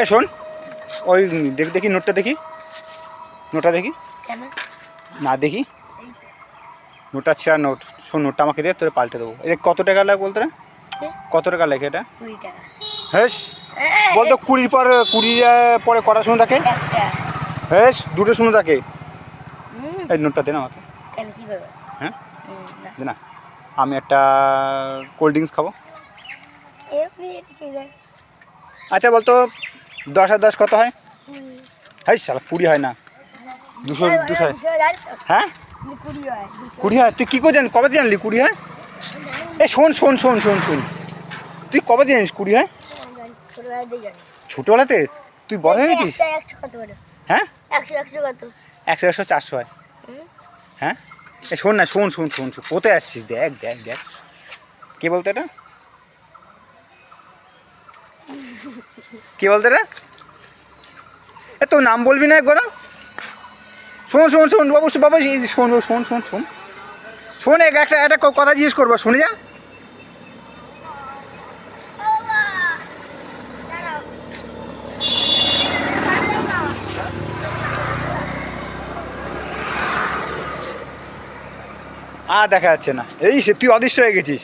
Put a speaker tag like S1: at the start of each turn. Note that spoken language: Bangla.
S1: এ শোন, ওই দেখি নোটটা দেখি, নোটটা দেখি না, দেখি নোটটা ছেঁড়া নোট। শোন, নোটটা আমাকে দে, তোরে পাল্টে দেবো। এটা কত টাকা লাগে বলতো রে? কত টাকা লাগে এটা?
S2: 20 টাকা।
S1: হ্যাঁ বলতো 20 পরে কটা শোনো থাকে? হ্যাঁ, দুটো শোনো থাকে। এই নোটটা দে না আমাকে। হ্যাঁ দে না, আমি একটা কোল্ড ড্রিঙ্কস খাবো। আচ্ছা বলতো 10 আর 10 কত হয়? হ্যাঁ সালা 20 হয় না, 200 হয়। হ্যাঁ 20 হয়। তুই কী করে জানিস? কবে জানলি 20 হয়? এই শোন, তুই কবে জানিস 20 হয়? ছোটোবেলাতে? তুই বড় হয়ে গেছিস? হ্যাঁ 100 400 হয়। হ্যাঁ এ শোন না, শোন, কোথায় যাচ্ছিস? দেখ কে বলতো এটা? কে বলতো এটা? এ তোর নাম বলবি না একবার? শোন বাবু, শোন একটা কথা জিজ্ঞেস করবো, শুনে যা। দেখা যাচ্ছে না, এই সে তুই অদৃশ্য হয়ে গেছিস।